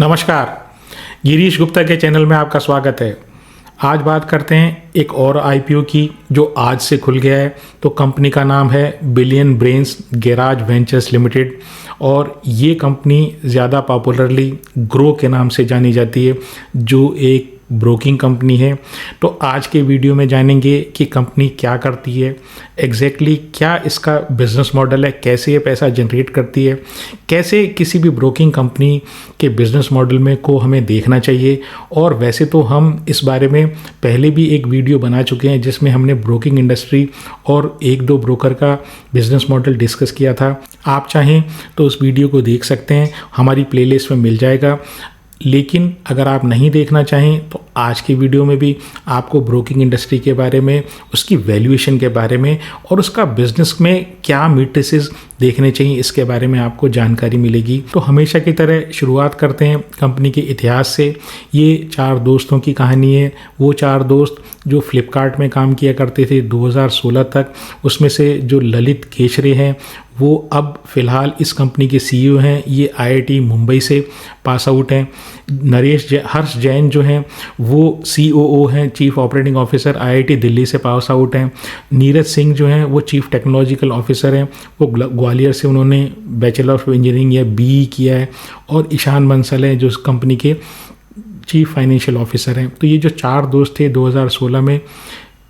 नमस्कार, गिरीश गुप्ता के चैनल में आपका स्वागत है। आज बात करते हैं एक और आईपीओ की जो आज से खुल गया है। तो कंपनी का नाम है billion brains garage ventures limited और ये कंपनी ज़्यादा पॉपुलरली ग्रो के नाम से जानी जाती है, जो एक ब्रोकिंग कंपनी है। तो आज के वीडियो में जानेंगे कि कंपनी क्या करती है, एग्जैक्टली क्या इसका बिजनेस मॉडल है, कैसे ये पैसा जनरेट करती है, कैसे किसी भी ब्रोकिंग कंपनी के बिजनेस मॉडल में को हमें देखना चाहिए। और वैसे तो हम इस बारे में पहले भी एक वीडियो बना चुके हैं जिसमें हमने ब्रोकिंग इंडस्ट्री और एक दो ब्रोकर का बिजनेस मॉडल डिस्कस किया था। आप चाहें तो उस वीडियो को देख सकते हैं, हमारी प्लेलिस्ट में मिल जाएगा। लेकिन अगर आप नहीं देखना चाहें तो आज की वीडियो में भी आपको ब्रोकिंग इंडस्ट्री के बारे में, उसकी वैल्यूएशन के बारे में और उसका बिजनेस में क्या मैट्रिसेस देखने चाहिए, इसके बारे में आपको जानकारी मिलेगी। तो हमेशा की तरह शुरुआत करते हैं कंपनी के इतिहास से। ये चार दोस्तों की कहानी है। वो चार दोस्त जो फ्लिपकार्ट में काम किया करते थे 2016 तक, उसमें से जो ललित केशरे हैं वो अब फ़िलहाल इस कंपनी के सीईओ हैं। ये आईआईटी मुंबई से पास आउट हैं। हर्ष जैन जो हैं वो सीओओ हैं, chief operating officer, IIT Delhi से पास आउट हैं। नीरज सिंह जो हैं वो चीफ टेक्नोलॉजिकल ऑफिसर हैं, वो ग्वालियर से उन्होंने बैचलर ऑफ इंजीनियरिंग या बीई किया है। और ईशान बंसल हैं जो इस कंपनी के चीफ फाइनेंशियल ऑफिसर हैं। तो ये जो चार दोस्त थे 2016 में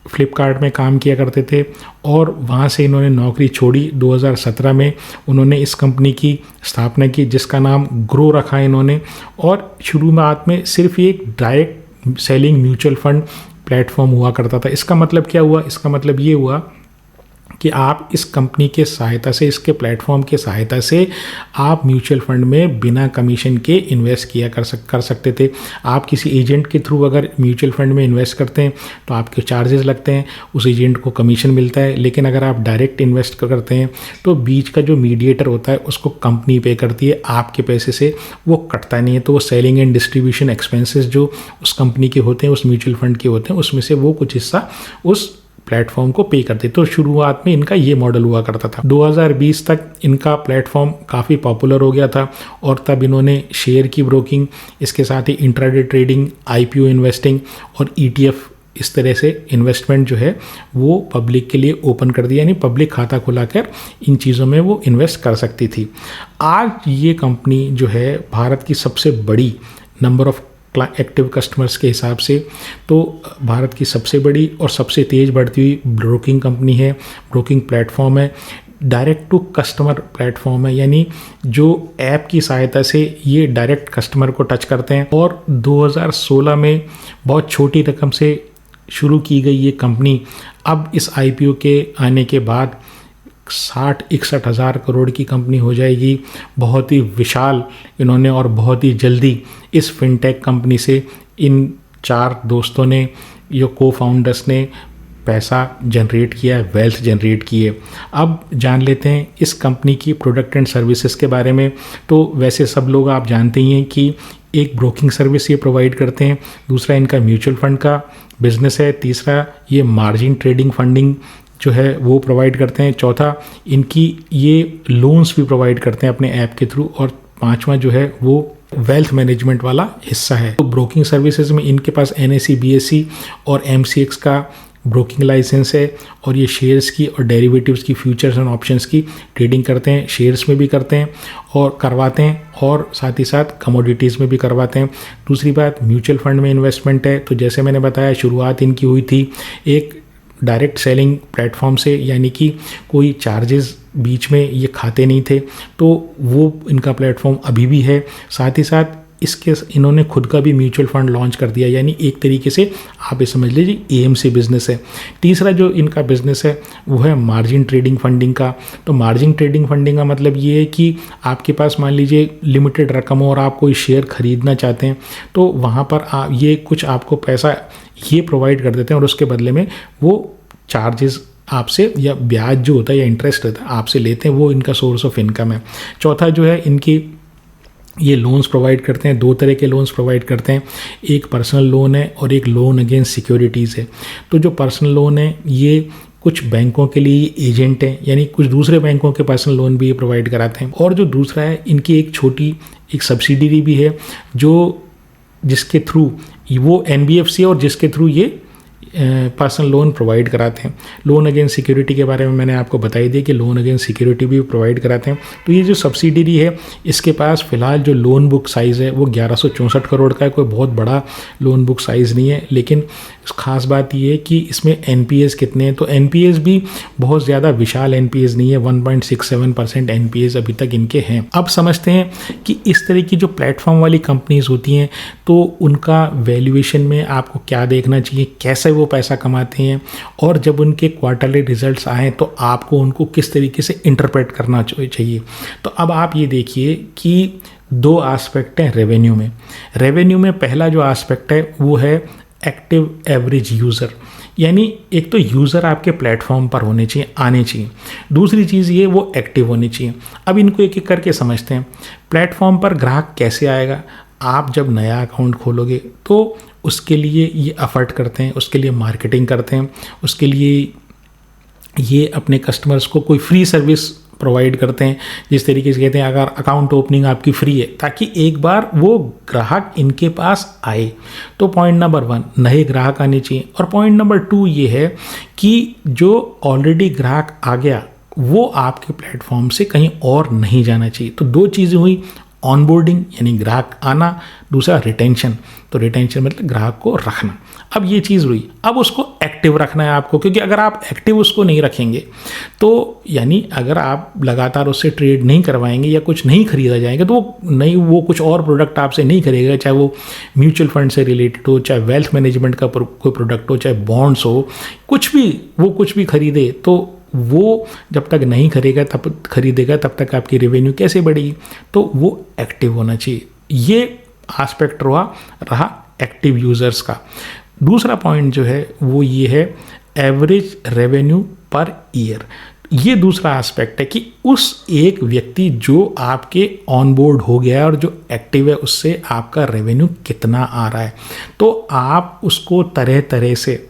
फ्लिपकार्ट में काम किया करते थे और वहाँ से इन्होंने नौकरी छोड़ी। 2017 में उन्होंने इस कंपनी की स्थापना की जिसका नाम ग्रो रखा इन्होंने। और शुरुआत में सिर्फ एक direct selling mutual fund platform हुआ करता था। इसका मतलब क्या हुआ? इसका मतलब ये हुआ कि आप इस कंपनी के सहायता से, इसके प्लेटफॉर्म के सहायता से आप म्यूचुअल फंड में बिना कमीशन के इन्वेस्ट कर सकते थे। आप किसी एजेंट के थ्रू अगर म्यूचुअल फंड में इन्वेस्ट करते हैं तो आपके चार्जेस लगते हैं, उस एजेंट को कमीशन मिलता है। लेकिन अगर आप डायरेक्ट इन्वेस्ट करते हैं तो बीच का जो मीडिएटर होता है उसको कंपनी पे करती है, आपके पैसे से वो कटता नहीं है। तो वो सेलिंग एंड डिस्ट्रीब्यूशन एक्सपेंसेस जो उस कंपनी के होते हैं, उस म्यूचुअल फंड के होते हैं, उसमें से वो कुछ हिस्सा उस प्लेटफॉर्म को पे करते। तो शुरुआत में इनका ये मॉडल हुआ करता था। 2020 तक इनका प्लेटफॉर्म काफ़ी पॉपुलर हो गया था और तब इन्होंने शेयर की ब्रोकिंग, इसके साथ ही इंट्राडे ट्रेडिंग, आईपीओ इन्वेस्टिंग और ईटीएफ, इस तरह से इन्वेस्टमेंट जो है वो पब्लिक के लिए ओपन कर दिया, यानी पब्लिक खाता खुलाकर इन चीज़ों में वो इन्वेस्ट कर सकती थी। आज ये कंपनी जो है भारत की सबसे बड़ी नंबर ऑफ एक्टिव कस्टमर्स के हिसाब से तो भारत की सबसे बड़ी और सबसे तेज़ बढ़ती हुई ब्रोकिंग कंपनी है, ब्रोकिंग प्लेटफॉर्म है, डायरेक्ट टू कस्टमर प्लेटफॉर्म है, यानी जो ऐप की सहायता से ये डायरेक्ट कस्टमर को टच करते हैं। और 2016 में बहुत छोटी रकम से शुरू की गई ये कंपनी अब इस आईपीओ के आने के बाद 60-61 हज़ार करोड़ की कंपनी हो जाएगी। बहुत ही विशाल इन्होंने और बहुत ही जल्दी इस फिनटेक कंपनी से इन चार दोस्तों ने, यो को फाउंडर्स ने पैसा जनरेट किया है, वेल्थ जनरेट की है। अब जान लेते हैं इस कंपनी की प्रोडक्ट एंड सर्विसेज के बारे में। तो वैसे सब लोग आप जानते ही हैं कि एक ब्रोकिंग सर्विस ये प्रोवाइड करते हैं, दूसरा इनका म्यूचुअल फंड का बिजनेस है, तीसरा ये मार्जिन ट्रेडिंग फंडिंग जो है वो प्रोवाइड करते हैं, चौथा इनकी ये लोन्स भी प्रोवाइड करते हैं अपने ऐप के थ्रू, और पांचवा जो है वो वेल्थ मैनेजमेंट वाला हिस्सा है। तो ब्रोकिंग सर्विसेज में इनके पास एनएसई, बीएसई और एमसीएक्स का ब्रोकिंग लाइसेंस है और ये शेयर्स की और डेरिवेटिव्स की, फ्यूचर्स एंड ऑप्शंस की ट्रेडिंग करते हैं, शेयर्स में भी करते हैं और करवाते हैं और साथ ही साथ कमोडिटीज़ में भी करवाते हैं। दूसरी बात, म्यूचुअल फंड में इन्वेस्टमेंट है। तो जैसे मैंने बताया शुरुआत इनकी हुई थी एक डायरेक्ट सेलिंग प्लेटफॉर्म से, यानी कि कोई चार्जेस बीच में ये खाते नहीं थे, तो वो इनका प्लेटफॉर्म अभी भी है। साथ ही साथ इसके इन्होंने खुद का भी म्यूचुअल फंड लॉन्च कर दिया, यानी एक तरीके से आप ये समझ लीजिए एएमसी बिजनेस है। तीसरा जो इनका बिजनेस है वो है मार्जिन ट्रेडिंग फंडिंग का। तो मार्जिन ट्रेडिंग फंडिंग का मतलब ये है कि आपके पास मान लीजिए लिमिटेड रकम हो और आप कोई शेयर खरीदना चाहते हैं तो वहाँ पर ये कुछ आपको पैसा ये प्रोवाइड कर देते हैं और उसके बदले में वो चार्जेस आपसे या ब्याज जो होता है या इंटरेस्ट रहता है आपसे लेते हैं, वो इनका सोर्स ऑफ इनकम है। चौथा जो है इनकी ये लोन्स प्रोवाइड करते हैं, दो तरह के लोन्स प्रोवाइड करते हैं, एक पर्सनल लोन है और एक लोन अगेंस्ट सिक्योरिटीज़ है। तो जो पर्सनल लोन है ये कुछ बैंकों के लिए एजेंट हैं, यानी कुछ दूसरे बैंकों के पर्सनल लोन भी ये प्रोवाइड कराते हैं। और जो दूसरा है, इनकी एक छोटी एक सब्सिडरी भी है जो जिसके थ्रू वो NBFC है और जिसके थ्रू ये पर्सनल लोन प्रोवाइड कराते हैं। लोन अगेंस्ट सिक्योरिटी के बारे में मैंने आपको बताई दी कि लोन अगेंस्ट सिक्योरिटी भी प्रोवाइड कराते हैं। तो ये जो सब्सिडरी है, इसके पास फ़िलहाल जो लोन बुक साइज़ है वो 1164 करोड़ का है। कोई बहुत बड़ा लोन बुक साइज़ नहीं है, लेकिन ख़ास बात ये है कि इसमें NPAs कितने हैं। तो NPAs भी बहुत ज़्यादा विशाल NPAs नहीं है, 1.67% NPAs अभी तक इनके हैं। अब समझते हैं कि इस तरह की जो प्लेटफॉर्म वाली कंपनीज होती हैं तो उनका वैल्यूएशन में आपको क्या देखना चाहिए, कैसे वो पैसा कमाते हैं, और जब उनके क्वार्टरली रिजल्ट्स आएँ तो आपको उनको किस तरीके से इंटरप्रेट करना चाहिए। तो अब आप ये देखिए कि दो आस्पेक्ट हैं रेवेन्यू में। रेवेन्यू में पहला जो आस्पेक्ट है वो है एक्टिव एवरेज यूज़र, यानी एक तो यूज़र आपके प्लेटफॉर्म पर होने चाहिए, आने चाहिए। दूसरी चीज़ ये वो एक्टिव होनी चाहिए। अब इनको एक एक करके समझते हैं। प्लेटफॉर्म पर ग्राहक कैसे आएगा? आप जब नया अकाउंट खोलोगे तो उसके लिए ये एफर्ट करते हैं, उसके लिए मार्केटिंग करते हैं, उसके लिए ये अपने कस्टमर्स को कोई फ्री सर्विस प्रोवाइड करते हैं। जिस तरीके से कहते हैं अगर अकाउंट ओपनिंग आपकी फ्री है, ताकि एक बार वो ग्राहक इनके पास आए। तो पॉइंट नंबर 1, नए ग्राहक आने चाहिए। और पॉइंट नंबर 2 ये है कि जो ऑलरेडी ग्राहक आ गया वो आपके प्लेटफॉर्म से कहीं और नहीं जाना चाहिए। तो दो चीज़ें हुई, ऑनबोर्डिंग यानी ग्राहक आना, दूसरा रिटेंशन। तो रिटेंशन मतलब ग्राहक को रखना। अब ये चीज़ हुई, अब उसको एक्टिव रखना है आपको, क्योंकि अगर आप एक्टिव उसको नहीं रखेंगे तो यानी अगर आप लगातार उससे ट्रेड नहीं करवाएंगे या कुछ नहीं खरीदा जाएगा तो वो कुछ और प्रोडक्ट आपसे नहीं खरीदेगा, चाहे वो म्यूचुअल फंड से रिलेटेड हो, चाहे वेल्थ मैनेजमेंट का कोई प्रोडक्ट हो, चाहे बॉन्ड्स हो, कुछ भी खरीदे तो वो जब तक नहीं खरीदेगा तब तक आपकी रेवेन्यू कैसे बढ़ेगी। तो वो एक्टिव होना चाहिए। ये एस्पेक्ट रहा एक्टिव यूज़र्स का। दूसरा पॉइंट जो है वो ये है एवरेज रेवेन्यू पर ईयर। ये दूसरा एस्पेक्ट है कि उस एक व्यक्ति जो आपके ऑन बोर्ड हो गया है और जो एक्टिव है उससे आपका रेवेन्यू कितना आ रहा है। तो आप उसको तरह तरह से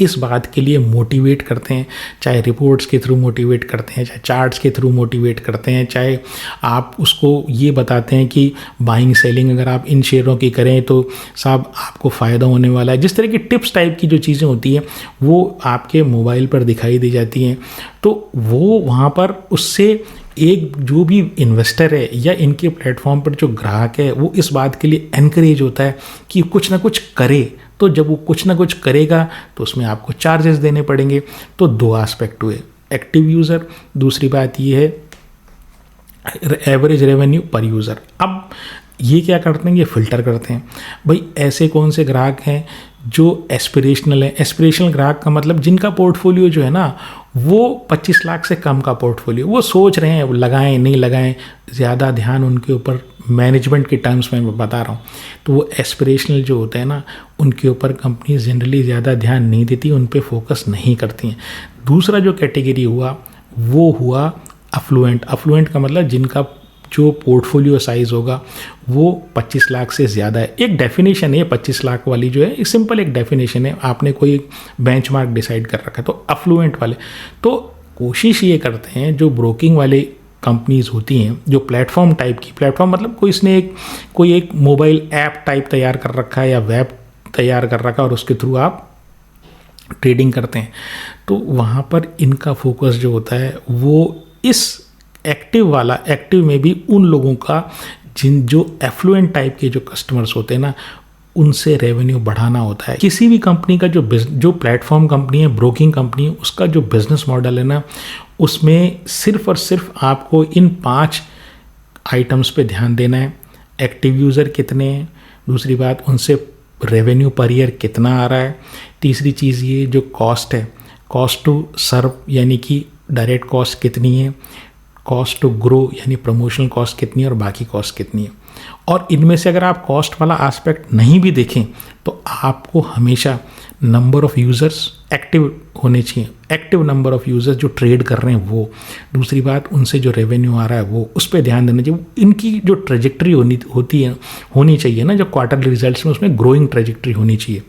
इस बात के लिए मोटिवेट करते हैं, चाहे रिपोर्ट्स के थ्रू मोटिवेट करते हैं, चाहे चार्ट्स के थ्रू मोटिवेट करते हैं, चाहे आप उसको ये बताते हैं कि बाइंग सेलिंग अगर आप इन शेयरों की करें तो साहब आपको फ़ायदा होने वाला है। जिस तरह की टिप्स टाइप की जो चीज़ें होती हैं वो आपके मोबाइल पर दिखाई दी जाती हैं। तो वो वहाँ पर उससे एक जो भी इन्वेस्टर है या इनके प्लेटफॉर्म पर जो ग्राहक है वो इस बात के लिए एनकरेज होता है कि कुछ ना कुछ करे। तो जब वो कुछ ना कुछ करेगा तो उसमें आपको चार्जेस देने पड़ेंगे। तो दो एस्पेक्ट हुए, एक्टिव यूज़र, दूसरी बात ये है एवरेज रेवेन्यू पर यूज़र। अब ये क्या करते हैं, ये फिल्टर करते हैं भाई ऐसे कौन से ग्राहक हैं जो एस्पिरेशनल है। एस्पिरेशनल ग्राहक का मतलब जिनका पोर्टफोलियो जो है ना वो 25 लाख से कम का पोर्टफोलियो, वो सोच रहे हैं लगाएं नहीं लगाएं, ज़्यादा ध्यान उनके ऊपर मैनेजमेंट के टर्म्स में मैं बता रहा हूँ। तो वो एस्पिरेशनल जो होते हैं ना उनके ऊपर कंपनी जनरली ज़्यादा ध्यान नहीं देती, उन पे फोकस नहीं करती हैं। दूसरा जो कैटेगरी हुआ वो हुआ अफ्लुएंट। अफ्लुएंट का मतलब जिनका जो पोर्टफोलियो साइज़ होगा वो 25 लाख से ज़्यादा है। एक डेफिनेशन है 25 लाख वाली जो है, सिंपल एक डेफिनेशन है, आपने कोई बेंचमार्क डिसाइड कर रखा है। तो अफ्लुएंट वाले तो कोशिश ये करते हैं जो ब्रोकिंग वाले कंपनीज होती हैं जो प्लेटफॉर्म टाइप की, प्लेटफॉर्म मतलब कोई एक मोबाइल ऐप टाइप तैयार कर रखा है या वेब तैयार कर रखा है और उसके थ्रू आप ट्रेडिंग करते हैं, तो वहाँ पर इनका फोकस जो होता है वो इस एक्टिव में भी उन लोगों का जो एफ्लुएंट टाइप के जो कस्टमर्स होते हैं ना उनसे रेवेन्यू बढ़ाना होता है। किसी भी कंपनी का जो प्लेटफॉर्म कंपनी है, ब्रोकिंग कंपनी है, उसका जो बिजनेस मॉडल है ना उसमें सिर्फ और सिर्फ आपको इन 5 आइटम्स पे ध्यान देना है। एक्टिव यूज़र कितने हैं, दूसरी बात उनसे रेवेन्यू पर ईयर कितना आ रहा है, तीसरी चीज़ ये जो कॉस्ट है, कॉस्ट टू सर्व यानी कि डायरेक्ट कॉस्ट कितनी है, कॉस्ट टू ग्रो यानी प्रमोशनल कॉस्ट कितनी है और बाकी कॉस्ट कितनी है। और इनमें से अगर आप कॉस्ट वाला एस्पेक्ट नहीं भी देखें तो आपको हमेशा नंबर ऑफ़ यूज़र्स एक्टिव होने चाहिए, एक्टिव नंबर ऑफ़ यूज़र्स जो ट्रेड कर रहे हैं वो, दूसरी बात उनसे जो रेवेन्यू आ रहा है वो, उस पर ध्यान देना चाहिए। इनकी जो ट्रेजेक्ट्री होनी चाहिए ना जो क्वार्टरली रिजल्ट्स में, उसमें ग्रोइंग ट्रेजेक्ट्री होनी चाहिए।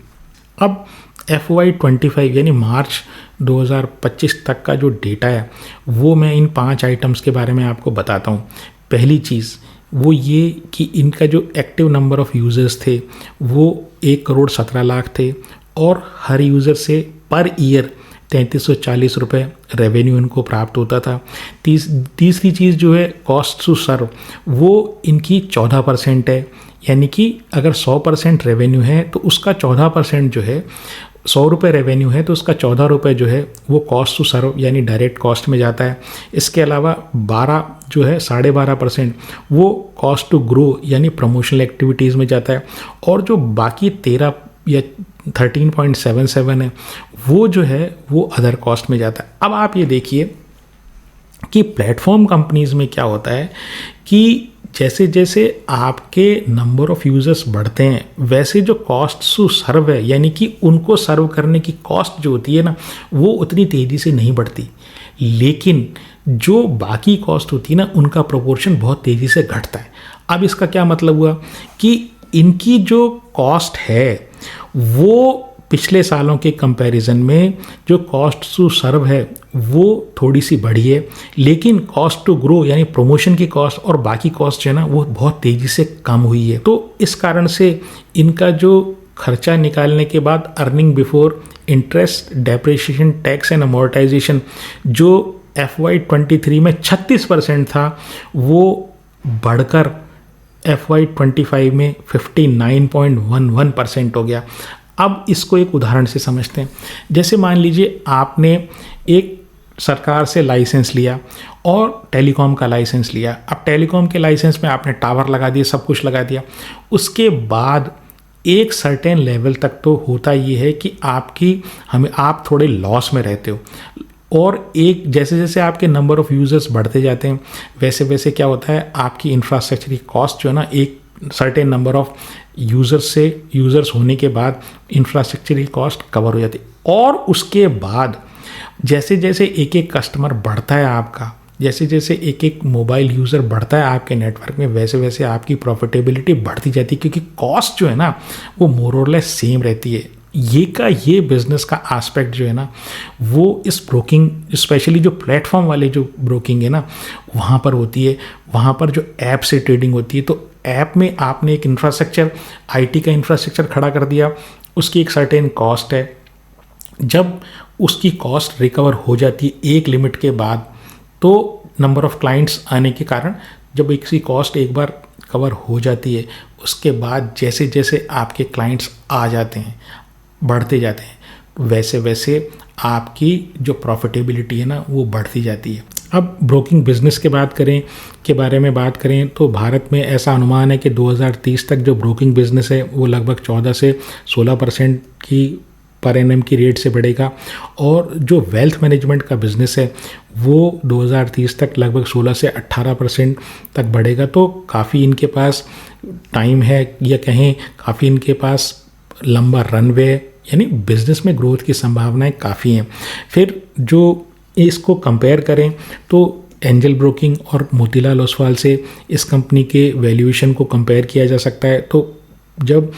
अब FY25 यानी मार्च 2025 तक का जो डेटा है वो मैं इन 5 आइटम्स के बारे में आपको बताता हूँ। पहली चीज़ वो ये कि इनका जो एक्टिव नंबर ऑफ़ यूज़र्स थे वो 1,17,00,000 थे और हर यूज़र से पर ईयर 3,340 रुपये रेवेन्यू इनको प्राप्त होता था। तीसरी चीज़ जो है कॉस्ट टू सर्व वो इनकी 14% है, यानी कि अगर 100% रेवेन्यू है तो उसका 14% जो है, 100 रुपये रेवेन्यू है तो उसका 14 रुपये जो है वो कॉस्ट टू सर्व यानी डायरेक्ट कॉस्ट में जाता है। इसके अलावा 12 जो है 12.5% वो कॉस्ट टू ग्रो यानी प्रमोशनल एक्टिविटीज़ में जाता है और जो बाकी 13 या 13.77 है वो जो है वो अदर कॉस्ट में जाता है। अब आप ये देखिए कि प्लेटफॉर्म कंपनीज़ में क्या होता है कि जैसे जैसे आपके नंबर ऑफ़ यूज़र्स बढ़ते हैं वैसे जो कॉस्ट टू सर्व है यानी कि उनको सर्व करने की कॉस्ट जो होती है ना वो उतनी तेज़ी से नहीं बढ़ती, लेकिन जो बाकी कॉस्ट होती है ना उनका प्रोपोर्शन बहुत तेज़ी से घटता है। अब इसका क्या मतलब हुआ कि इनकी जो कॉस्ट है वो पिछले सालों के कंपैरिजन में जो कॉस्ट टू सर्व है वो थोड़ी सी बढ़ी है, लेकिन कॉस्ट टू ग्रो यानी प्रमोशन की कॉस्ट और बाकी कॉस्ट जो है ना वो बहुत तेज़ी से कम हुई है। तो इस कारण से इनका जो खर्चा निकालने के बाद earning before interest, depreciation, tax and amortisation जो FY23 में 36% था वो बढ़कर FY25 में 59.11% हो गया। अब इसको एक उदाहरण से समझते हैं। जैसे मान लीजिए आपने एक सरकार से लाइसेंस लिया और टेलीकॉम का लाइसेंस लिया। अब टेलीकॉम के लाइसेंस में आपने टावर लगा दिया, सब कुछ लगा दिया। उसके बाद एक सर्टेन लेवल तक तो होता ये है कि आप थोड़े लॉस में रहते हो और एक जैसे जैसे आपके नंबर ऑफ़ यूज़र्स बढ़ते जाते हैं वैसे वैसे क्या होता है आपकी इंफ्रास्ट्रक्चर की कॉस्ट जो है ना एक सर्टेन नंबर ऑफ़ यूज़र्स होने के बाद इंफ्रास्ट्रक्चर की कॉस्ट कवर हो जाती है। और उसके बाद जैसे जैसे एक एक कस्टमर बढ़ता है आपका, जैसे जैसे एक एक मोबाइल यूज़र बढ़ता है आपके नेटवर्क में वैसे वैसे आपकी प्रॉफिटेबिलिटी बढ़ती जाती है, क्योंकि कॉस्ट जो है ना वो मोर और लेस सेम रहती है। ये बिज़नेस का एस्पेक्ट जो है ना वो इस ब्रोकिंग, स्पेशली जो प्लेटफॉर्म वाले जो ब्रोकिंग है ना वहाँ पर होती है। वहाँ पर जो ऐप से ट्रेडिंग होती है तो ऐप में आपने एक इंफ्रास्ट्रक्चर, आईटी का इंफ्रास्ट्रक्चर खड़ा कर दिया, उसकी एक सर्टेन कॉस्ट है। जब उसकी कॉस्ट रिकवर हो जाती है एक लिमिट के बाद तो नंबर ऑफ़ क्लाइंट्स आने के कारण जब इसकी कॉस्ट एक बार कवर हो जाती है उसके बाद जैसे जैसे आपके क्लाइंट्स आ जाते हैं, बढ़ते जाते हैं, वैसे वैसे आपकी जो प्रॉफिटेबिलिटी है ना वो बढ़ती जाती है। अब ब्रोकिंग बिजनेस के बारे में बात करें तो भारत में ऐसा अनुमान है कि 2030 तक जो ब्रोकिंग बिजनेस है वो लगभग 14 से 16% की पर एनएम की रेट से बढ़ेगा और जो वेल्थ मैनेजमेंट का बिजनेस है वो 2030 तक लगभग 16 से 18% तक बढ़ेगा। तो काफ़ी इनके पास टाइम है या कहें काफ़ी इनके पास लंबा रनवे, यानी बिजनेस में ग्रोथ की संभावनाएं काफ़ी हैं। फिर जो इसको कंपेयर करें तो एंजल ब्रोकिंग और मोतीलाल ओसवाल से इस कंपनी के वैल्यूएशन को कंपेयर किया जा सकता है। तो जब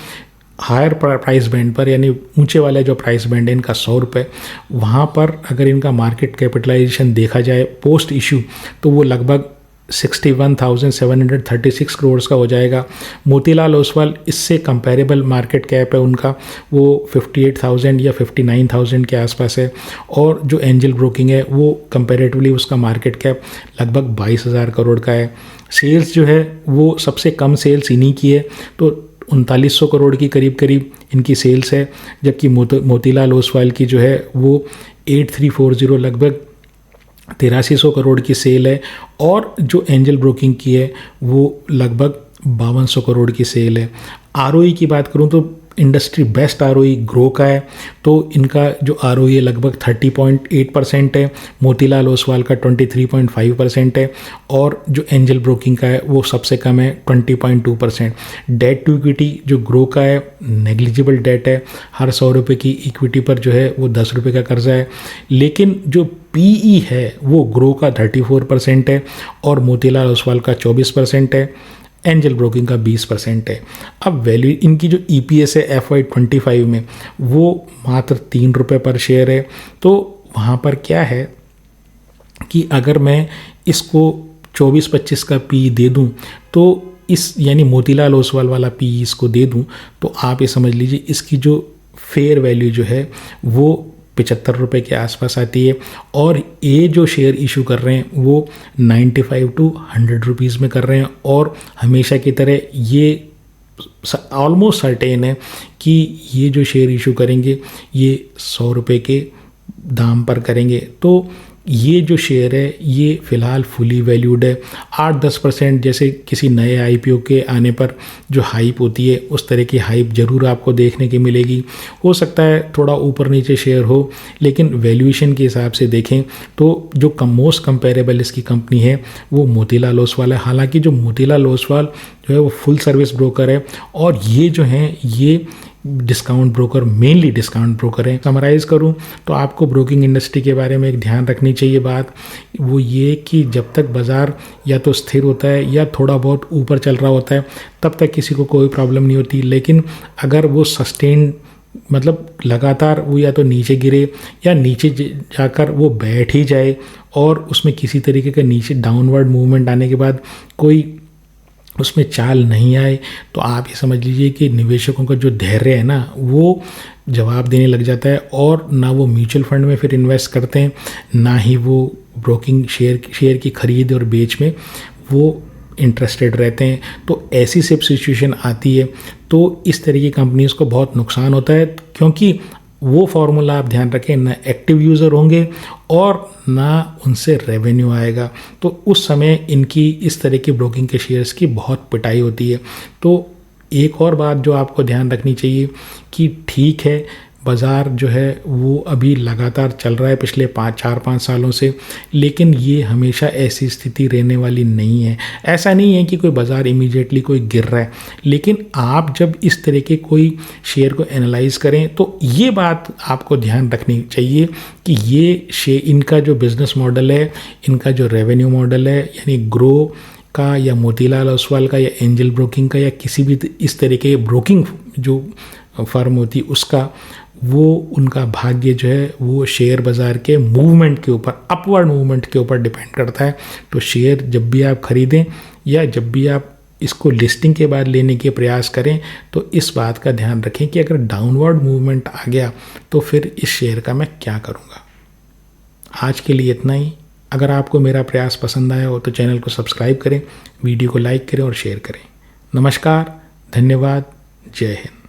हायर प्राइस बैंड पर यानी ऊंचे वाला जो प्राइस बैंड है इनका 100 रुपये, वहाँ पर अगर इनका मार्केट कैपिटलाइजेशन देखा जाए पोस्ट इशू तो वो लगभग 61,736 करोड़ का हो जाएगा। मोतीलाल ओसवाल इससे कंपैरेबल मार्केट कैप है उनका, वो 58,000 या 59,000 के आसपास है और जो एंजल ब्रोकिंग है वो कंपैरेटिवली उसका मार्केट कैप लगभग 22,000 करोड़ का है। सेल्स जो है वो सबसे कम सेल्स इन्हीं की है, तो 3900 करोड़ की करीब इनकी सेल्स है, जबकि मोतीलाल ओसवाल की जो है वो 8340 लगभग 8300 करोड़ की सेल है और जो एंजल ब्रोकिंग की है वो लगभग 5200 करोड़ की सेल है। आरओई की बात करूं तो इंडस्ट्री बेस्ट आरओई ग्रो का है, तो इनका जो आरओई है लगभग 30.8% है, मोतीलाल ओसवाल का 23.5% है और जो एंजल ब्रोकिंग का है वो सबसे कम है 20.2%। डेट टू इक्विटी जो ग्रो का है नेग्लिजिबल डेट है, हर 100 रुपये की इक्विटी पर जो है वो 10 रुपये का कर्जा है, लेकिन जो पीई है वो ग्रो का 34% है और मोतीलाल ओसवाल का 24% है। एंजल ब्रोकिंग का 20% है। अब वैल्यू इनकी जो EPS है FY25 में वो मात्र 3 रुपये पर शेयर है। तो वहाँ पर क्या है कि अगर मैं इसको 24-25 का पी दे दूं तो इस यानी मोतीलाल ओसवाल वाला पी इसको दे दूं तो आप ये समझ लीजिए इसकी जो फेयर वैल्यू जो है वो 75 रुपये के आसपास आती है। और ये जो शेयर इशू कर रहे हैं वो 95 to 100 रुपीज़ में कर रहे हैं। और हमेशा की तरह ये ऑलमोस्ट सर्टेन है कि ये जो शेयर इशू करेंगे ये 100 रुपये के दाम पर करेंगे। तो ये जो शेयर है ये फ़िलहाल फुली वैल्यूड है। 8-10% जैसे किसी नए IPO के आने पर जो हाइप होती है उस तरह की हाइप ज़रूर आपको देखने की मिलेगी। हो सकता है थोड़ा ऊपर नीचे शेयर हो, लेकिन वैल्यूएशन के हिसाब से देखें तो जो मोस्ट कंपेरेबल इसकी कंपनी है वो मोतीलाल ओसवाल है। हालांकि जो मोतीलाल ओसवाल जो है वो फुल सर्विस ब्रोकर है और ये जो हैं ये discount broker, mainly discount broker है। समराइज़ करूं तो आपको ब्रोकिंग इंडस्ट्री के बारे में एक ध्यान रखनी चाहिए बात, वो ये कि जब तक बाज़ार या तो स्थिर होता है या थोड़ा बहुत ऊपर चल रहा होता है तब तक किसी को कोई प्रॉब्लम नहीं होती। लेकिन अगर वो सस्टेन मतलब लगातार वो या तो नीचे गिरे या नीचे जाकर वो बैठ ही जाए और उसमें किसी तरीके का नीचे डाउनवर्ड मूवमेंट आने के बाद कोई उसमें चाल नहीं आए तो आप ये समझ लीजिए कि निवेशकों का जो धैर्य है ना वो जवाब देने लग जाता है। और ना वो म्यूचुअल फंड में फिर इन्वेस्ट करते हैं, ना ही वो ब्रोकिंग शेयर की खरीद और बेच में वो इंटरेस्टेड रहते हैं। तो ऐसी सब सिचुएशन आती है तो इस तरह की कंपनीज को बहुत नुकसान होता है, क्योंकि वो फार्मूला आप ध्यान रखें, ना एक्टिव यूज़र होंगे और ना उनसे रेवेन्यू आएगा। तो उस समय इनकी इस तरह की ब्रोकिंग के शेयर्स की बहुत पिटाई होती है। तो एक और बात जो आपको ध्यान रखनी चाहिए कि ठीक है बाज़ार जो है वो अभी लगातार चल रहा है पिछले 4-5 सालों से, लेकिन ये हमेशा ऐसी स्थिति रहने वाली नहीं है। ऐसा नहीं है कि कोई बाज़ार इमीडिएटली कोई गिर रहा है, लेकिन आप जब इस तरह के कोई शेयर को एनालाइज करें तो ये बात आपको ध्यान रखनी चाहिए कि ये शेयर, इनका जो बिज़नेस मॉडल है, इनका जो रेवेन्यू मॉडल है, यानी ग्रो का या मोतीलाल ओसवाल का या एंजल ब्रोकिंग का या किसी भी इस तरह के ब्रोकिंग जो फर्म होती उसका, वो उनका भाग्य जो है वो शेयर बाज़ार के मूवमेंट के ऊपर, अपवर्ड मूवमेंट के ऊपर डिपेंड करता है। तो शेयर जब भी आप खरीदें या जब भी आप इसको लिस्टिंग के बाद लेने के प्रयास करें तो इस बात का ध्यान रखें कि अगर डाउनवर्ड मूवमेंट आ गया तो फिर इस शेयर का मैं क्या करूँगा। आज के लिए इतना ही। अगर आपको मेरा प्रयास पसंद आया हो तो चैनल को सब्सक्राइब करें, वीडियो को लाइक करें और शेयर करें। नमस्कार, धन्यवाद, जय हिंद।